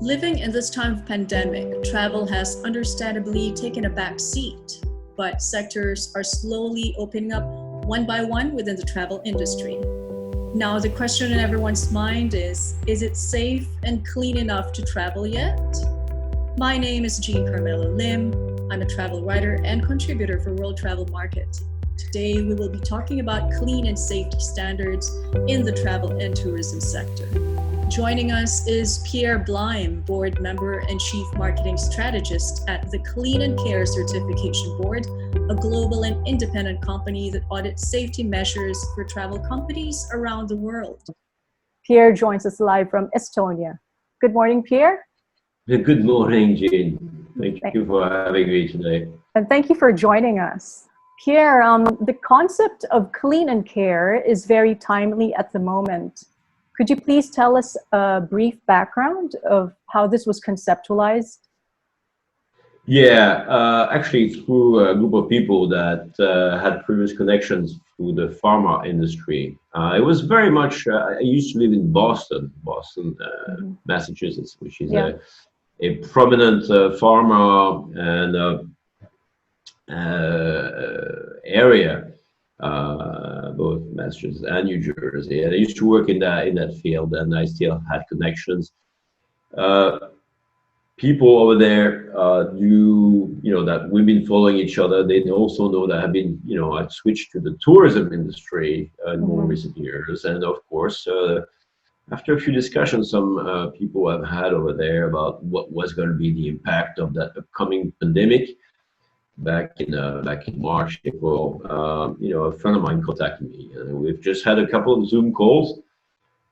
Living in this time of pandemic, travel has understandably taken a back seat, but sectors are slowly opening up one by one within the travel industry. Now, the question in everyone's mind is it safe and clean enough to travel yet? My name is Jean Carmela Lim. I'm a travel writer and contributor for World Travel Market. Today, we will be talking about clean and safety standards in the travel and tourism sector. Joining us is Pierre Blime, board member and chief marketing strategist at the Clean and Care Certification Board, a global and independent company that audits safety measures for travel companies around the world. Pierre joins us live from Estonia. Good morning, Pierre. Good morning, Jean. Thank you for having me today. And thank you for joining us. Pierre, the concept of clean and care is very timely at the moment. Could you please tell us a brief background of how this was conceptualized? Yeah, actually through a group of people that had previous connections through the pharma industry. It was very much, I used to live in Boston, Massachusetts, which is a prominent pharma and area, both Massachusetts and New Jersey. And I used to work in that field, and I still had connections. People over there that we've been following each other. They also know that I've switched to the tourism industry in more recent years. And of course, after a few discussions, some people have had over there about what was going to be the impact of that upcoming pandemic. Back in March, April, a friend of mine contacted me, and we've just had a couple of Zoom calls,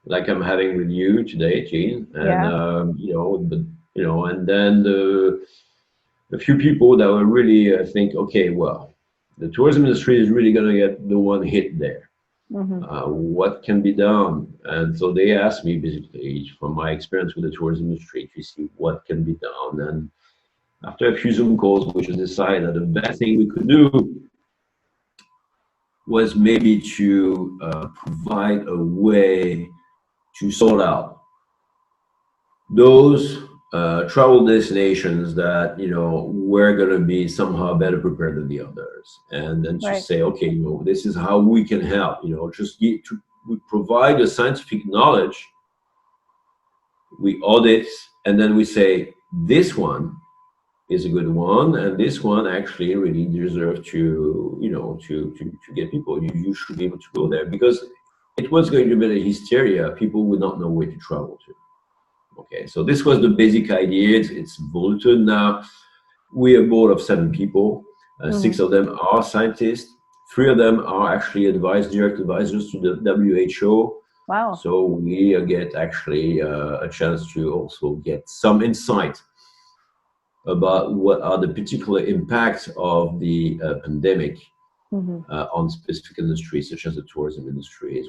like I'm having with you today, Jean. And and then a few people that were really think, okay, well, the tourism industry is really going to get the one hit there. What can be done? And so they asked me, basically, from my experience with the tourism industry, to see what can be done. And after a few Zoom calls, we just decided that the best thing we could do was maybe to provide a way to sort out those travel destinations that were going to be somehow better prepared than the others, and then to say, okay, this is how we can help. We provide the scientific knowledge, we audit, and then we say this one is a good one, and this one actually really deserves to get people. You should be able to go there, because it was going to be a hysteria. People would not know where to travel to. Okay, so this was the basic idea. It's bulleted now. We're a board of 7 people. 6 of them are scientists. 3 of them are actually direct advisors to the WHO. Wow. So we get actually a chance to also get some insight about what are the particular impacts of the pandemic on specific industries, such as the tourism industry. As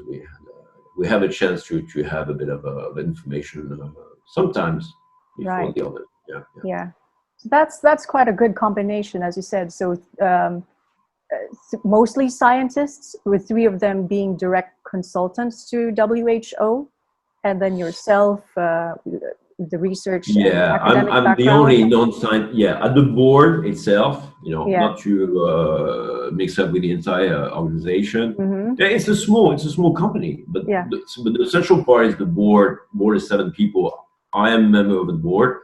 we have a chance to have a bit of information sometimes before the others. Yeah. So that's quite a good combination, as you said. So mostly scientists, with 3 of them being direct consultants to WHO, and then yourself, the research. I'm the only non-scientist. At the board itself, not to mix up with the entire organization. It's a small company, but the essential part is the board. Board is 7 people. I am a member of the board,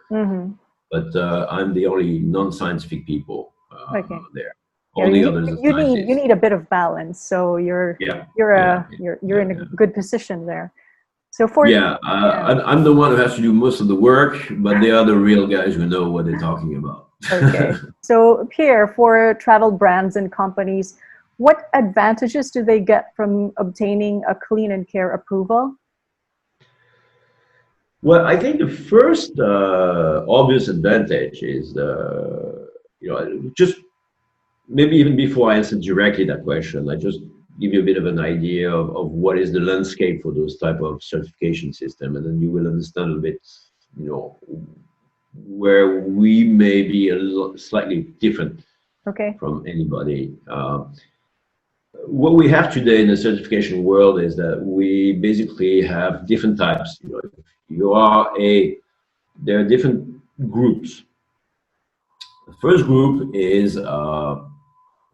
but I'm the only non-scientific people there. All the others are scientists. You need a bit of balance, so you're in a good position there. So I'm the one who has to do most of the work, but they are the real guys who know what they're talking about. Okay. So Pierre, for travel brands and companies, what advantages do they get from obtaining a clean and care approval? Well, I think the first obvious advantage is just maybe even before I answer directly that question, I just give you a bit of an idea of what is the landscape for those type of certification system, and then you will understand a bit, where we may be slightly different from anybody. What we have today in the certification world is that we basically have different types. If you are a there are different groups. The first group is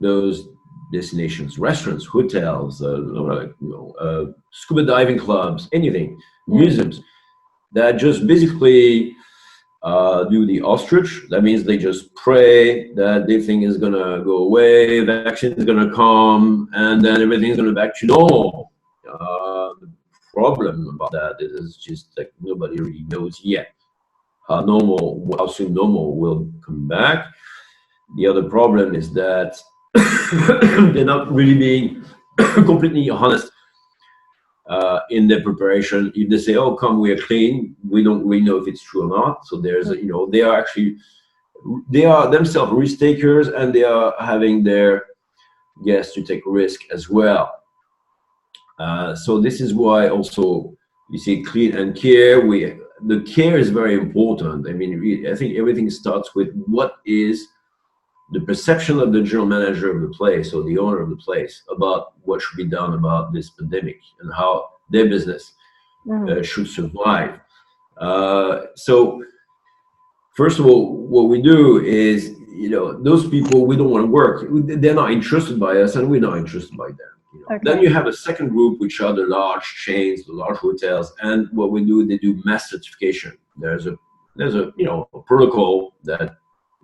those destinations, restaurants, hotels, scuba diving clubs, anything, museums, that just basically do the ostrich. That means they just pray that this thing is gonna go away, vaccine is gonna come, and then everything's gonna back to normal. The problem about that is just like nobody really knows yet how soon normal will come back. The other problem is that they're not really being completely honest in their preparation. If they say, "Oh, come, we are clean," we don't really know if it's true or not. So there's, they are themselves risk takers, and they are having their guests to take risk as well. So this is why also you see clean and care. The care is very important. I mean, I think everything starts with what is the perception of the general manager of the place or the owner of the place about what should be done about this pandemic and how their business should survive. So first of all, what we do is, those people, we don't want to work. They're not interested by us, and we're not interested by them. Okay. Then you have a second group, which are the large chains, the large hotels, and what we do, they do mass certification. There's a protocol that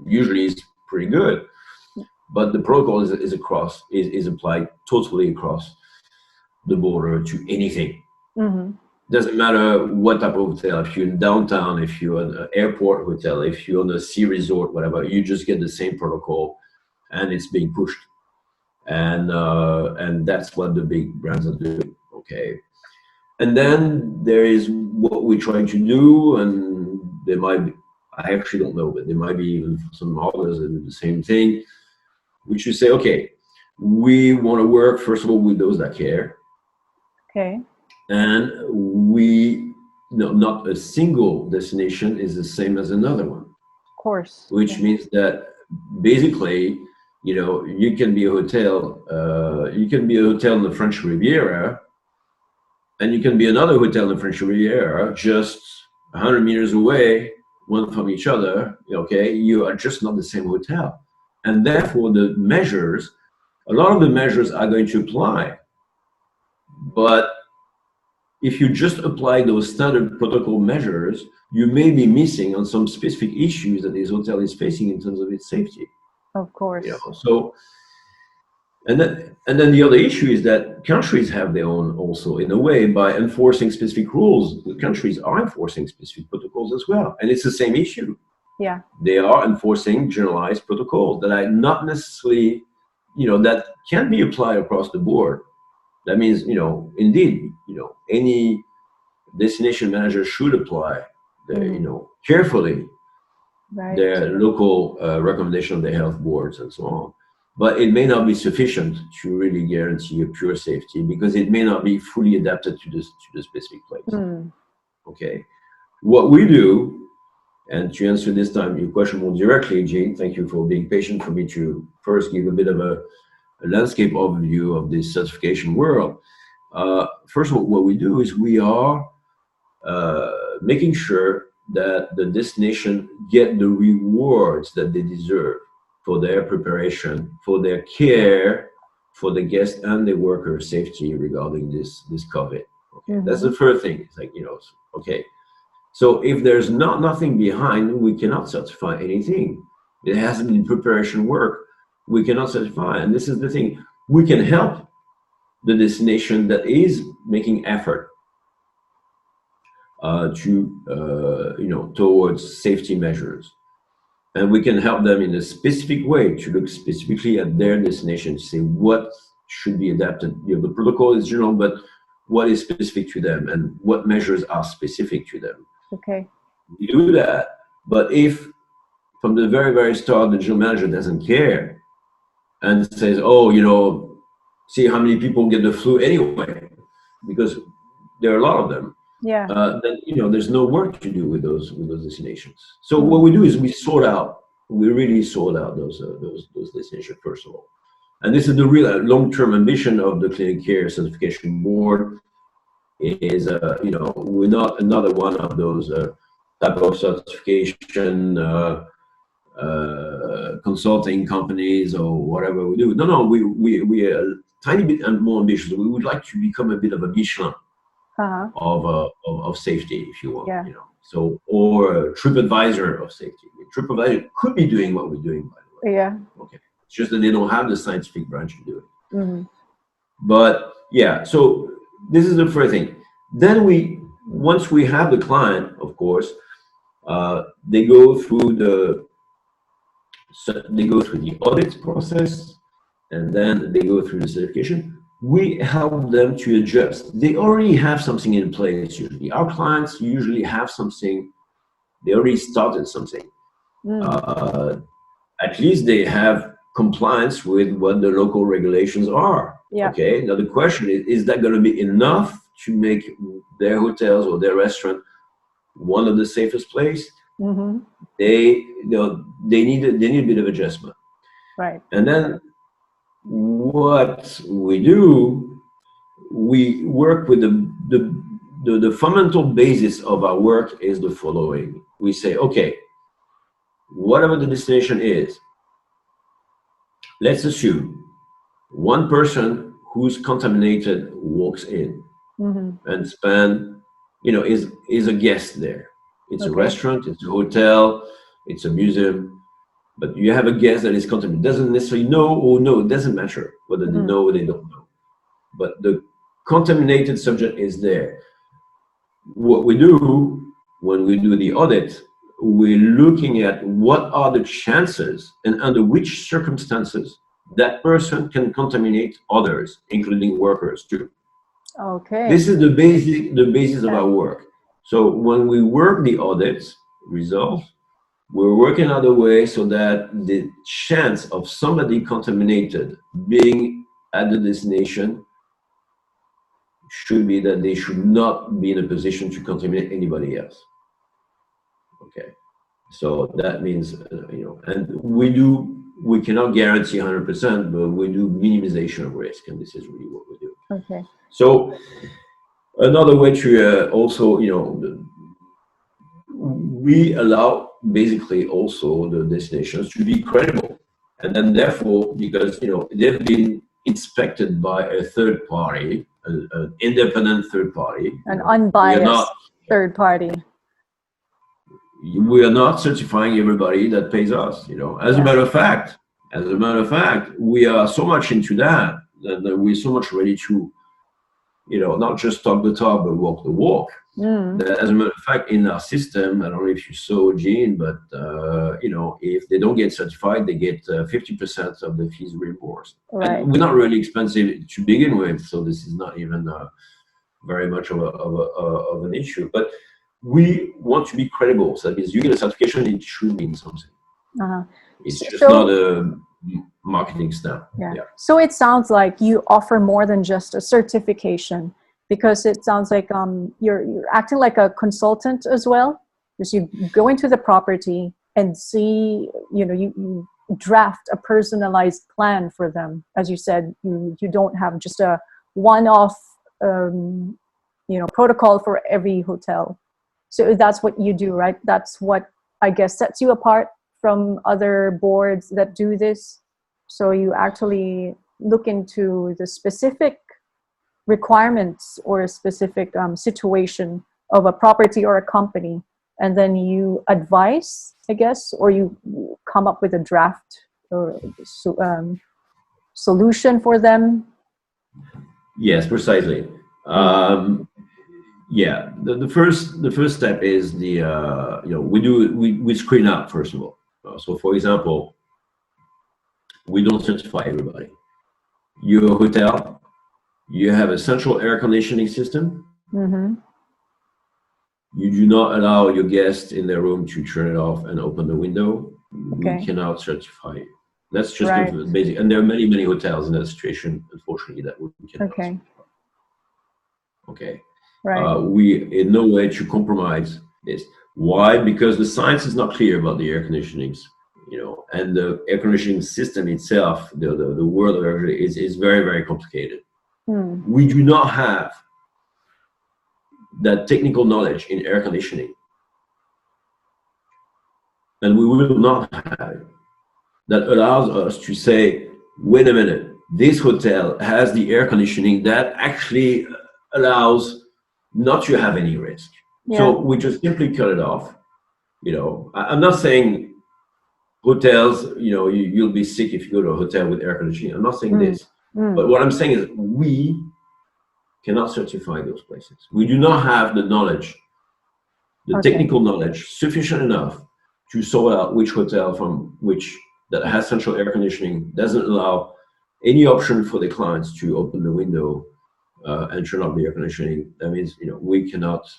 usually is pretty good, but the protocol is applied totally across the border to anything. Doesn't matter what type of hotel. If you're in downtown, if you're at an airport hotel, if you're on a sea resort, whatever, you just get the same protocol, and it's being pushed. And that's what the big brands are doing. Okay. And then there is what we're trying to do, and there might be, I actually don't know, but there might be even some others that do the same thing, which you say, okay, we want to work, first of all, with those that care. Okay. And not a single destination is the same as another one. Of course. Which means that basically, you can be a hotel in the French Riviera, and you can be another hotel in the French Riviera, just 100 meters away, one from each other. Okay, you are just not the same hotel, and therefore a lot of the measures are going to apply. But if you just apply those standard protocol measures, you may be missing on some specific issues that this hotel is facing in terms of its safety. Of course. So, and then the other issue is that countries have their own also, in a way, by enforcing specific rules. The countries are enforcing specific protocols as well, and it's the same issue. Yeah. They are enforcing generalized protocols that are not necessarily, that can be applied across the board. That means, indeed, any destination manager should apply, carefully, right, their local recommendation of the health boards and so on. But it may not be sufficient to really guarantee a pure safety, because it may not be fully adapted to the specific place. Okay. What we do, and to answer this time your question more directly, Jean, thank you for being patient for me to first give a bit of a landscape overview of this certification world. First of all, what we do is we are making sure that the destination get the rewards that they deserve for their preparation, for their care, for the guest and the worker safety regarding this COVID. Okay, that's the first thing. It's like, okay. So if there's nothing behind, we cannot certify anything. It hasn't been preparation work. We cannot certify. And this is the thing. We can help the destination that is making effort towards safety measures. And we can help them in a specific way to look specifically at their destination, to say what should be adapted. The protocol is general, but what is specific to them and what measures are specific to them. Okay. We do that. But if from the very, very start, the general manager doesn't care and says, see how many people get the flu anyway, because there are a lot of them. Yeah. Then there's no work to do with those destinations. So what we do is we really sort out those destinations first of all, and this is the real long-term ambition of the Clinic Care Certification Board. Is we're not another one of those type of certification, consulting companies or whatever we do. No, we are a tiny bit more ambitious. We would like to become a bit of a Michelin of safety, if you will. Yeah. You know, so or a TripAdvisor of safety. TripAdvisor could be doing what we're doing, by the way. Yeah. Okay. It's just that they don't have the scientific branch to do it. Mm-hmm. But yeah, so this is the first thing. Then once we have the client, of course, they go through the audit process, and then they go through the certification. We help them to adjust. They already have something in place usually. Our clients usually have something, they already started something. At least they have compliance with what the local regulations are. Yeah. Okay, now the question is that going to be enough to make their hotels or their restaurant one of the safest places? Mm-hmm. They need a bit of adjustment. Right. And then what we do, we work with the fundamental basis of our work is the following. We say, okay, whatever the destination is, let's assume one person who's contaminated walks in and is a guest there. It's a restaurant, it's a hotel, it's a museum, but you have a guest that is contaminated. Doesn't necessarily know or no, it doesn't matter whether they know or they don't know. But the contaminated subject is there. What we do when we do the audit, we're looking at what are the chances and under which circumstances that person can contaminate others, including workers too. Okay. This is the basis of our work. So when we work the audits results, we're working out a way so that the chance of somebody contaminated being at the destination should be that they should not be in a position to contaminate anybody else. Okay, so that means and we cannot guarantee 100%, but we do minimization of risk, and this is really what we do. Okay. So another way to also we allow basically also the destinations to be credible, and then therefore because they've been inspected by a third party, an independent third party, an unbiased third party. We are not certifying everybody that pays us. As a matter of fact, we are so much into that we're so much ready to not just talk the talk but walk the walk. That, as a matter of fact, in our system, I don't know if you saw, Jean, but if they don't get certified, they get 50% of the fees reimbursed. Right. And we're not really expensive to begin with, so this is not even very much of an issue. But we want to be credible. So that means you get a certification, it should mean something. It's just not a marketing stamp. Yeah. So it sounds like you offer more than just a certification, because it sounds like you're acting like a consultant as well. Because you go into the property and see, you draft a personalized plan for them. As you said, you don't have just a one-off, protocol for every hotel. So that's what you do, right? That's what I guess sets you apart from other boards that do this. So you actually look into the specific requirements or a specific situation of a property or a company, and then you advise, I guess, or you come up with a draft or solution for them. Yes, precisely. The first step is we screen out first of all. So for example, we don't certify everybody. You're a hotel, you have a central air conditioning system. You do not allow your guests in their room to turn it off and open the window. Okay. We cannot certify you. That's just the basic. And there are many, many hotels in that situation, unfortunately, that we cannot certify. Okay. Right. We in no way to compromise this. Why? Because the science is not clear about the air conditionings, and the air conditioning system itself, the world of air is very, very complicated. We do not have that technical knowledge in air conditioning and we will not have it, that allows us to say, wait a minute, this hotel has the air conditioning that actually allows not to have any risk. Yeah. So we just simply cut it off. I'm not saying hotels, you'll be sick if you go to a hotel with air conditioning. I'm not saying this. But what I'm saying is we cannot certify those places. We do not have the knowledge, the technical knowledge sufficient enough to sort out which hotel from which that has central air conditioning doesn't allow any option for the clients to open the window and turn off the air conditioning. That means, we cannot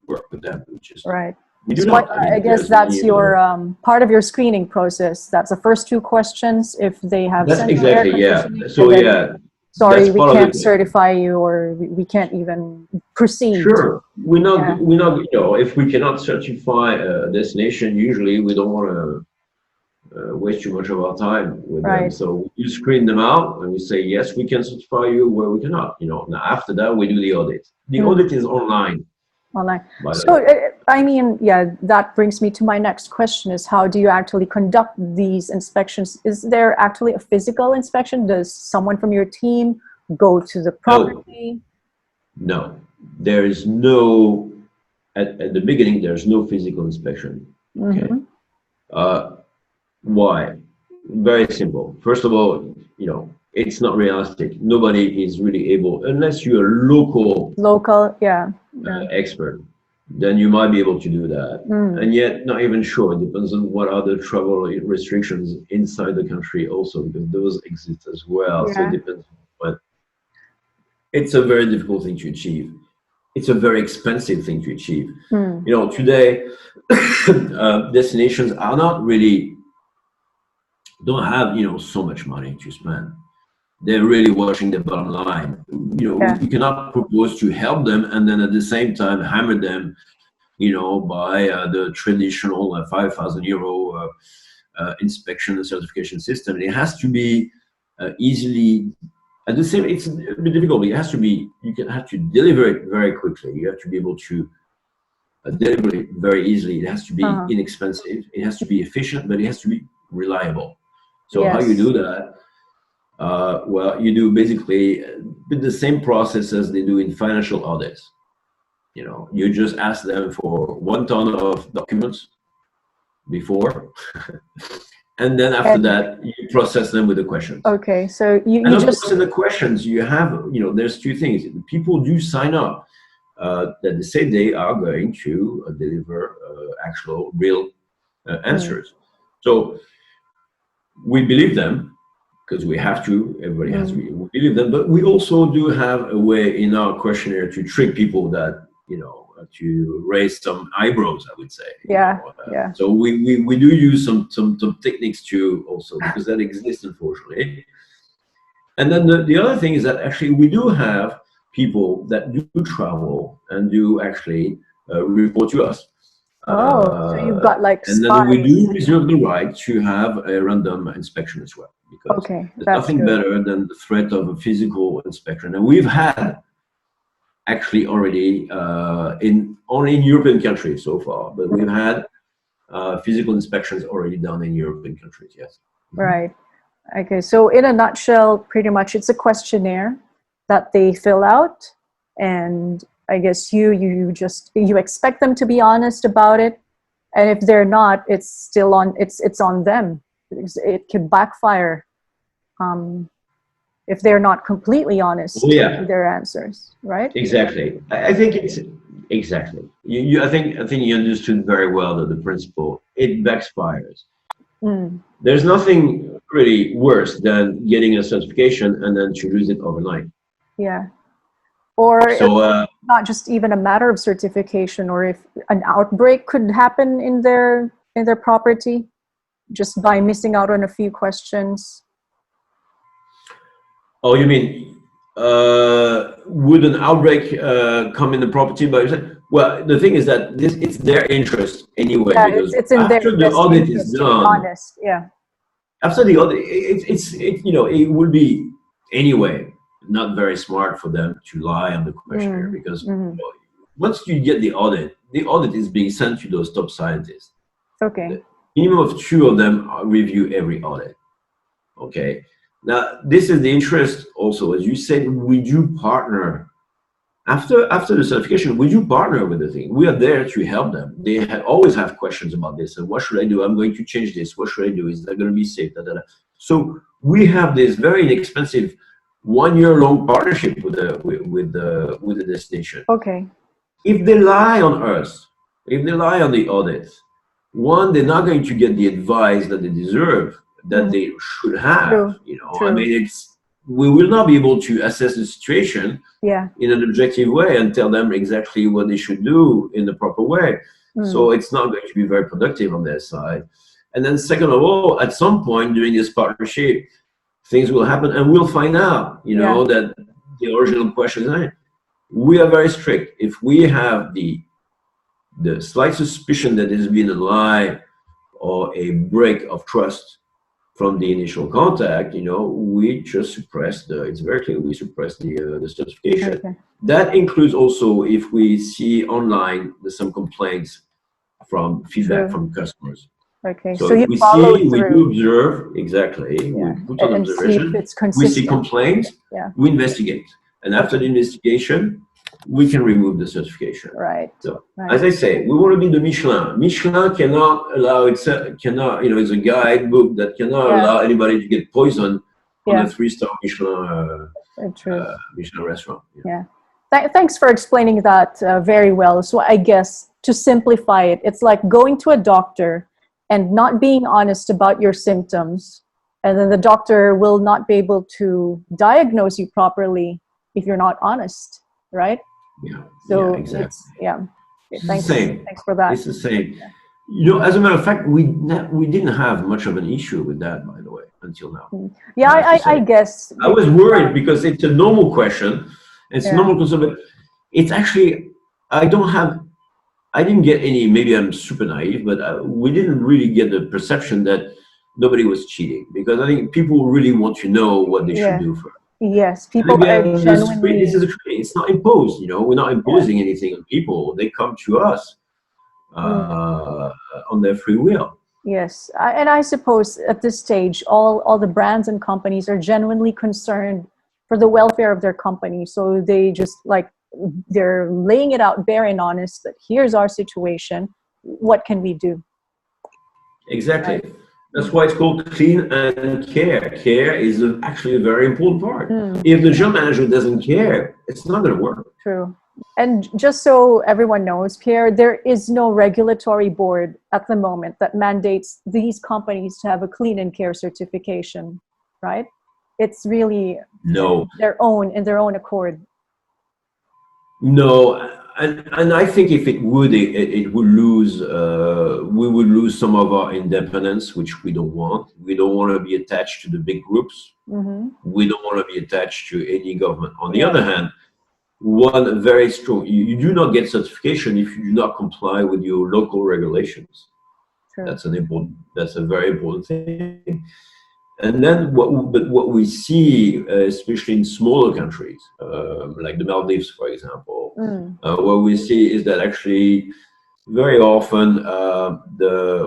work with them, which is right. We do So not. I guess that's your part of your screening process. That's the first two questions. If they have That's central air exactly, yeah. conditioning, So and then, yeah, sorry, that's we part of can't it. certify you, or we can't even proceed. Sure, we're not. If we cannot certify a destination, usually we don't want to waste too much of our time with them. Right. So you screen them out, and we say yes, we can certify you, where we cannot. Now after that, we do the audit. The audit is online. Online. By the So, way. I mean, yeah, that brings me to my next question is how do you actually conduct these inspections? Is there actually a physical inspection? Does someone from your team go to the property? No, there is no, at the beginning, there's no physical inspection. Okay. Why? Very simple. First of all, it's not realistic. Nobody is really able, unless you're a local expert, then you might be able to do that. And yet, not even sure. It depends on what are the travel restrictions inside the country also, because those exist as well. Yeah. So it depends. But it's a very difficult thing to achieve. It's a very expensive thing to achieve. Today, destinations are not really, don't have, so much money to spend. They're really watching the bottom line. You cannot propose to help them and then at the same time hammer them, by the traditional 5,000 euro inspection and certification system. It has to be easily, at the same, it's a bit difficult, but it has to be, have to deliver it very quickly. You have to be able to deliver it very easily. It has to be inexpensive. It has to be efficient, but it has to be reliable. So how you do that? Well, you do basically the same process as they do in financial audits. You just ask them for 1 ton of documents before, and then after that, you process them with the questions. Okay, so you of just course, in the questions, you have, there's two things. People do sign up that they say they are going to deliver actual, real answers. So we believe them, because we have to, everybody has to we believe them, but we also do have a way in our questionnaire to trick people that, to raise some eyebrows, I would say. So we do use some techniques too also, because that exists, unfortunately. And then the other thing is that actually we do have people that do travel and do actually report to us. so you've got like and then we do reserve the right to have a random inspection as well, because there's nothing better than the threat of a physical inspection. And we've had actually already only in European countries so far, but we've had physical inspections already done in European countries. Yes. Right. Okay. So in a nutshell, pretty much it's a questionnaire that they fill out, and I guess you expect them to be honest about it, and if they're not, it's still it's on them. It can backfire if they're not completely honest with their answers, right? Exactly. I think it's exactly. I think you understood very well the principle. It backfires. There's nothing really worse than getting a certification and then to lose it overnight. Yeah. Or so, not just even a matter of certification, or if an outbreak could happen in their property just by missing out on a few questions. Oh, you mean would an outbreak come in the property? Well, the thing is that it's their interest anyway, because it's in after the audit is done, honest, after the audit, it will be anyway not very smart for them to lie on the questionnaire, because once you get the audit is being sent to those top scientists. Okay. minimum of 2 of them review every audit. Okay. Now, this is the interest also, as you said, we do partner. After the certification, we do partner with the thing. We are there to help them. They always have questions about this. And what should I do? I'm going to change this. What should I do? Is that going to be safe? Da, da, da. So we have this very inexpensive 1-year-long partnership with the destination. Okay. If they lie on us, if they lie on the audits, one, they're not going to get the advice that they deserve, that they should have. True. You know, True. I mean, we will not be able to assess the situation in an objective way and tell them exactly what they should do in the proper way. So it's not going to be very productive on their side. And then second of all, at some point during this partnership, things will happen and we'll find out, you know, that the original question is, we are very strict. If we have the slight suspicion that there's been a lie or a break of trust from the initial contact, you know, we just suppress it's very clear, we suppress the certification. Okay. That includes also if we see online there's some complaints from feedback from customers. Okay, so you we follow see, through. We do observe, exactly, we put on observation, we see complaints, we investigate. And after the investigation, we can remove the certification. Right. So, as I say, we want to be the Michelin. Michelin cannot allow cannot, you know, it's a guidebook that cannot allow anybody to get poisoned on a 3-star Michelin Michelin restaurant. Thanks for explaining that very well. So I guess to simplify it, it's like going to a doctor and not being honest about your symptoms, and then the doctor will not be able to diagnose you properly if you're not honest, right? Yeah. So exactly. Thanks for that. It's the same. You know, as a matter of fact, we didn't have much of an issue with that, by the way, until now. Yeah, I guess. I was worried because it's a normal question. It's a normal question, but it's actually, I didn't get any, maybe I'm super naive, but we didn't really get the perception that nobody was cheating, because I think people really want to know what they should do first. Yes, people are genuinely. It's not imposed, you know, we're not imposing anything on people. They come to us on their free will. Yes, and I suppose at this stage, all the brands and companies are genuinely concerned for the welfare of their company. So they just they're laying it out bare and honest that here's our situation. What can we do? Exactly. Right. That's why it's called clean and care. Care is actually a very important part. If the general manager doesn't care, it's not going to work. True. And just so everyone knows, Pierre, there is no regulatory board at the moment that mandates these companies to have a clean and care certification, right? It's really their own accord. No. And I think if it would, it would lose. We would lose some of our independence, which we don't want. We don't want to be attached to the big groups. We don't want to be attached to any government. On the other hand, one very strong. You do not get certification if you do not comply with your local regulations. Sure. That's a very important thing. And then what we see, especially in smaller countries, like the Maldives, for example, what we see is that actually very often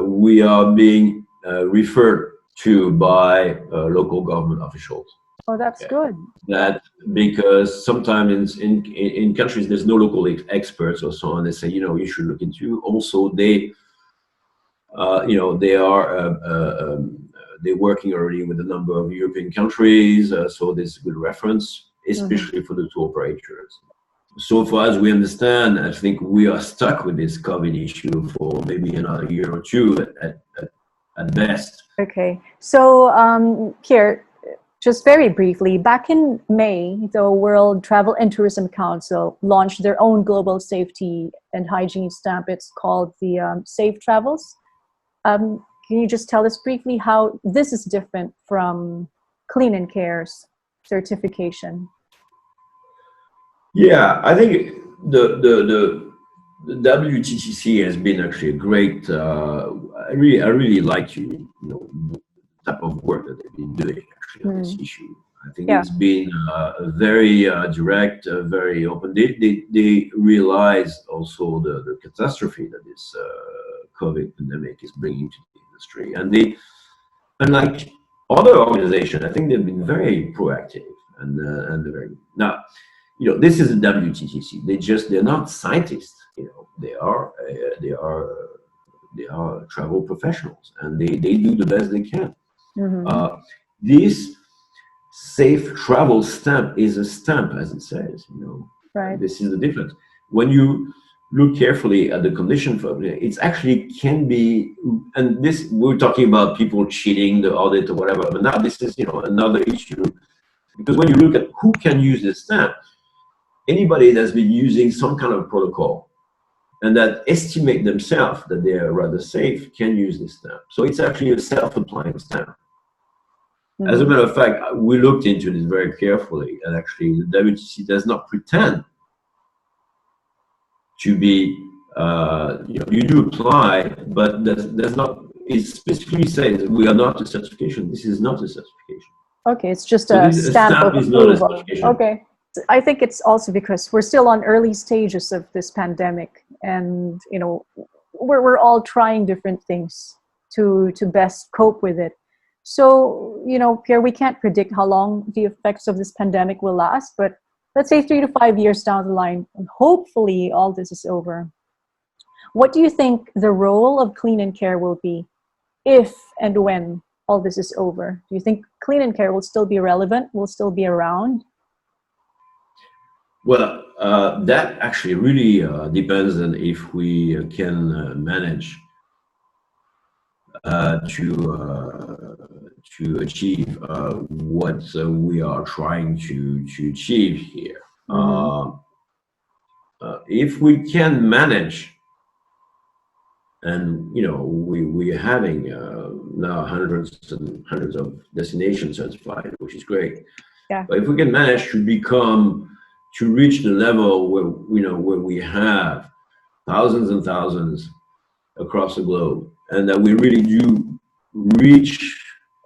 we are being referred to by local government officials. Oh, that's good. That because sometimes in countries there's no local experts or so on. They say, you know, you should look into. Also, they they're working already with a number of European countries, so there's a good reference, especially for the tour operators. So far as we understand, I think we are stuck with this COVID issue for maybe another year or two at best. Okay, so Pierre, just very briefly, back in May, the World Travel and Tourism Council launched their own global safety and hygiene stamp. It's called the Safe Travels. Can you just tell us briefly how this is different from Clean and Care's certification? Yeah, I think the WTTC has been actually a great. I really like the type of work that they've been doing actually on this issue. I think it's been very direct, very open. They realized also the catastrophe that this COVID pandemic is bringing to the industry. And they, unlike other organizations, I think they've been very proactive and very, now, you know, this is a WTTC. They're not scientists. You know, they are travel professionals, and they do the best they can. This safe travel stamp is a stamp, as it says. You know, Right. this is the difference. When you look carefully at the condition for it, it's actually can be, and this we're talking about people cheating the audit or whatever. But now this is, you know, another issue, because when you look at who can use this stamp, anybody that's been using some kind of protocol and that estimate themselves that they are rather safe can use this stamp. So it's actually a self-applying stamp. As a matter of fact, we looked into this very carefully, and actually the WTC does not pretend to be, you know, you do apply, but there's not, it specifically says we are not a certification. This is not a certification. Okay, it's just So a stamp of is not a approval. certification. Okay. I think it's also because we're still on early stages of this pandemic, and you know, we're all trying different things to best cope with it. So, you know, Pierre, we can't predict how long the effects of this pandemic will last, but let's say 3 to 5 years down the line, and hopefully all this is over. What do you think the role of Clean and Care will be if and when all this is over? Do you think Clean and Care will still be relevant, will still be around? Well, that actually really depends on if we can manage to achieve what we are trying to achieve here. If we can manage, and you know, we're having now hundreds and hundreds of destinations certified, which is great. Yeah. But if we can manage to reach the level where, you know, where we have thousands and thousands across the globe, and that we really do reach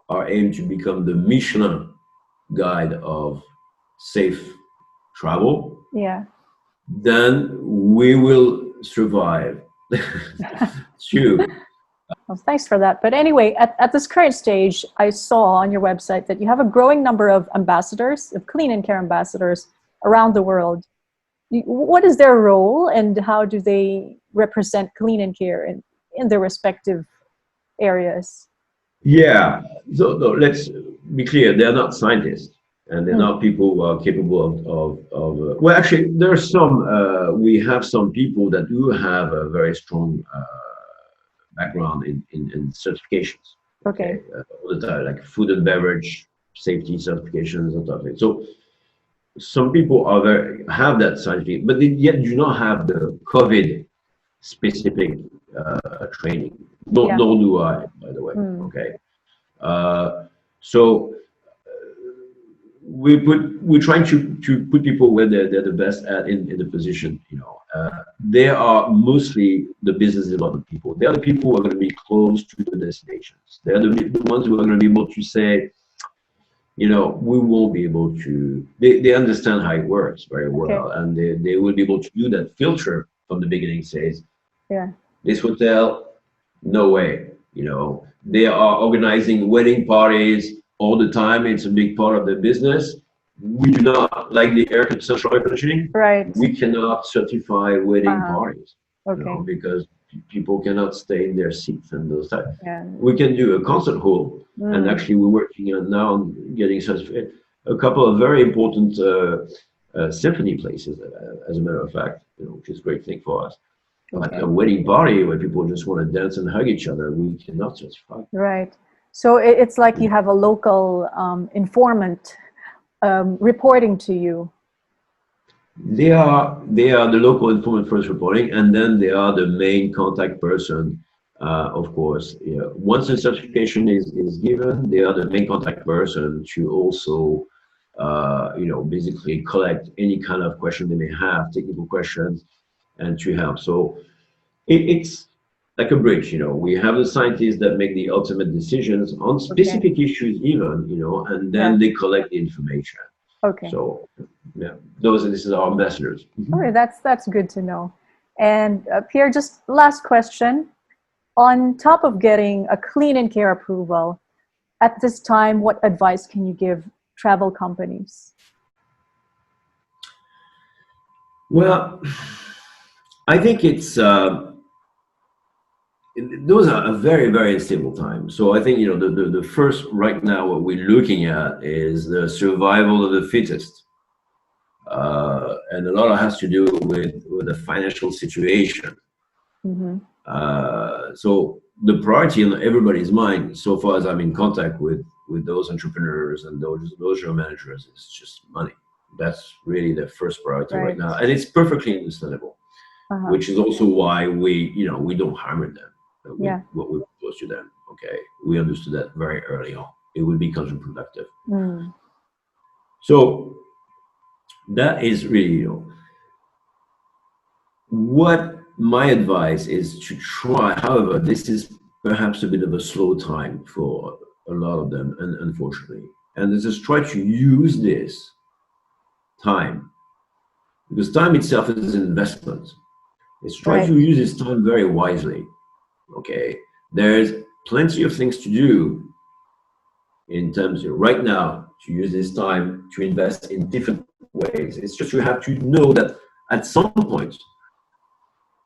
our aim to become the Michelin guide of safe travel, Yeah. then we will survive. True. Well, thanks for that. But anyway, at this current stage, I saw on your website that you have a growing number of ambassadors, of Clean and Care ambassadors around the world. What is their role, and how do they represent Clean and Care in their respective areas? Yeah, so let's be clear, they're not scientists, and they're not people who are capable of well, actually, there are some, we have some people that do have a very strong background in certifications. Okay. All the time, like food and beverage safety certifications and stuff. So some people have that scientific, but they yet do not have the COVID specific training. Nor do I, by the way. Okay. So we're trying to put people where they're the best at in the position. You know, they are mostly the business development people. They are the people who are going to be close to the destinations. They're the ones who are going to be able to say, you know, we won't be able to, they understand how it works very well. Okay. And they will be able to do that filter from the beginning, says, yeah, this hotel, no way. You know, they are organizing wedding parties all the time. It's a big part of their business. We do not like the central air conditioning. Right. We cannot certify wedding parties. Okay. You know, because people cannot stay in their seats and those types. Yeah. We can do a concert hall, and actually we're working on now on getting certified a couple of very important symphony places, as a matter of fact, you know, which is a great thing for us. Okay. But a wedding party where people just want to dance and hug each other, we cannot certify. Right. So it's like you have a local informant reporting to you. They are the local informant first reporting, and then they are the main contact person. Of course, once the certification is given, they are the main contact person to also, you know, basically collect any kind of question they may have, technical questions, and to help. So it's like a bridge, you know. We have the scientists that make the ultimate decisions on specific issues, even, you know, and then they collect the information. Okay. So, yeah, this is our ambassadors. All right, that's good to know. And Pierre, just last question. on top of getting a clean and care approval, at this time, what advice can you give travel companies? Well, I think it's those are a very, very unstable time. So I think, the first right now, what we're looking at is the survival of the fittest. And a lot of it has to do with the financial situation. Mm-hmm. So the priority in everybody's mind, so far as I'm in contact with those entrepreneurs and those general managers, is just money. That's really the first priority right now, and it's perfectly understandable. Which is also why we don't hammer them. What we propose to them. Okay, we understood that very early on. It would be counterproductive. So that is really, what my advice is to try. However, this is perhaps a bit of a slow time for a lot of them, and unfortunately, and just try to use this time, because time itself is an investment. Let's try to use this time very wisely. Okay, there's plenty of things to do in terms of right now to use this time to invest in different ways. It's just you have to know that at some point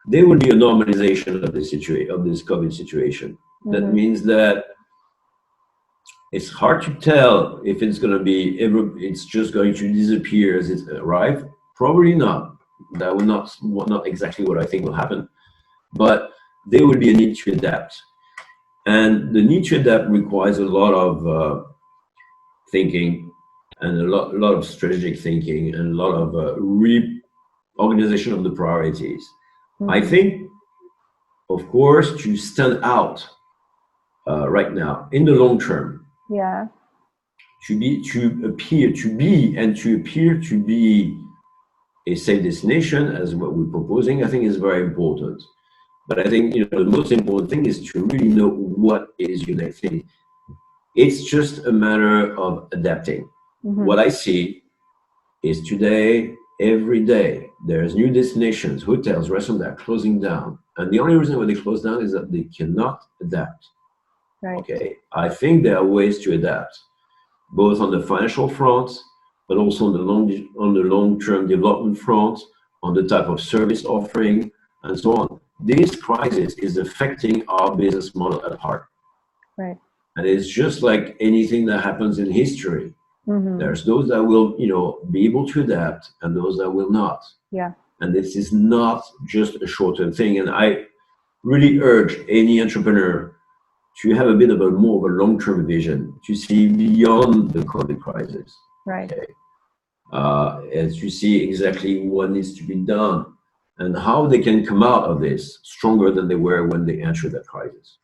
there will be a normalization of this situation, of this COVID situation. That means that it's hard to tell if it's going to be it's just going to disappear as it arrived. Probably not. That will not exactly what I think will happen, but there will be a need to adapt, and the need to adapt requires a lot of thinking, and a lot of strategic thinking, and a lot of reorganization of the priorities. I think, of course, to stand out right now in the long term, to appear to be a safe destination, as what we're proposing, I think is very important. But I think the most important thing is to really know what is your next thing. It's just a matter of adapting. What I see is today, every day, there's new destinations, hotels, restaurants that are closing down, and the only reason why they close down is that they cannot adapt. Okay, I think there are ways to adapt, both on the financial front, but also on the long-term development front, on the type of service offering, and so on. This crisis is affecting our business model at heart. And it's just like anything that happens in history. There's those that will, be able to adapt, and those that will not. And this is not just a short-term thing. And I really urge any entrepreneur to have a bit of more of a long-term vision, to see beyond the COVID crisis. Okay? And to see exactly what needs to be done and how they can come out of this stronger than they were when they entered that crisis.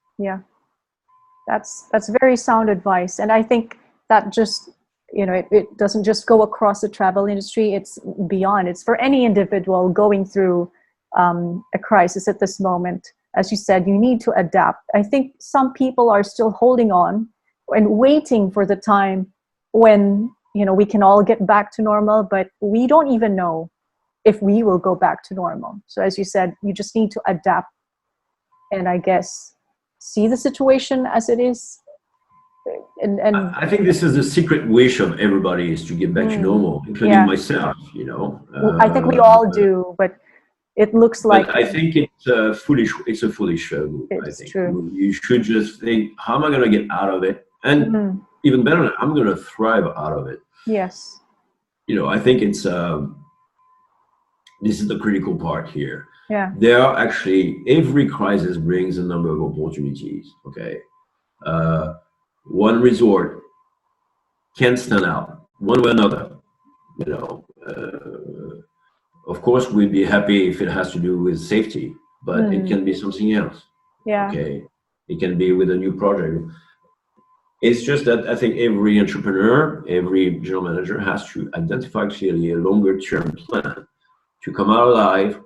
That's very sound advice. And I think that just, it doesn't just go across the travel industry, it's beyond. It's for any individual going through a crisis at this moment. As you said, you need to adapt. I think some people are still holding on and waiting for the time when, we can all get back to normal, but we don't even know if we will go back to normal. So as you said, you just need to adapt and, I guess, see the situation as it is. And I think this is the secret wish of everybody, is to get back to normal, including myself, I think we all do, but it looks like... But I think it's a foolish move. I think true. You should just think, how am I going to get out of it? And even better, I'm going to thrive out of it. Yes. I think it's this is the critical part here. There are actually, every crisis brings a number of opportunities. Okay. One resort can stand out one way or another. Of course, we'd be happy if it has to do with safety, but it can be something else. Okay. It can be with a new project. It's just that I think every entrepreneur, every general manager has to identify clearly a longer-term plan to come out alive,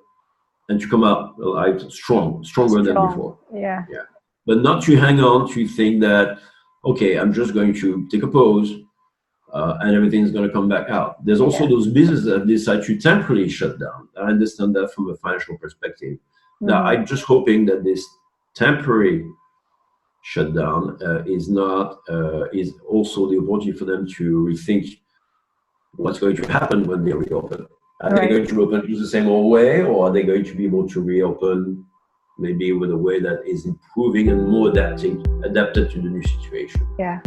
and to come out alive stronger than before. But not to hang on to think that, okay, I'm just going to take a pause and everything's going to come back out. There's also those businesses that decide to temporarily shut down. I understand that from a financial perspective. Now, I'm just hoping that this temporary shutdown is also the opportunity for them to rethink what's going to happen when they reopen. Are they going to reopen the same old way, or are they going to be able to reopen maybe with a way that is improving and more adapted to the new situation? Yeah.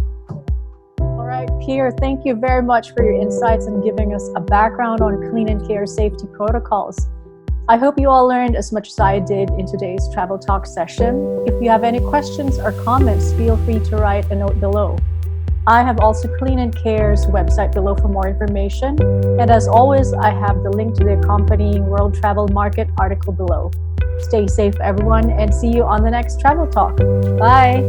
All right, Pierre, thank you very much for your insights and giving us a background on clean and care safety protocols. I hope you all learned as much as I did in today's Travel Talk session. If you have any questions or comments, feel free to write a note below. I have also Clean and Care's website below for more information. And as always, I have the link to the accompanying World Travel Market article below. Stay safe, everyone, and see you on the next Travel Talk. Bye.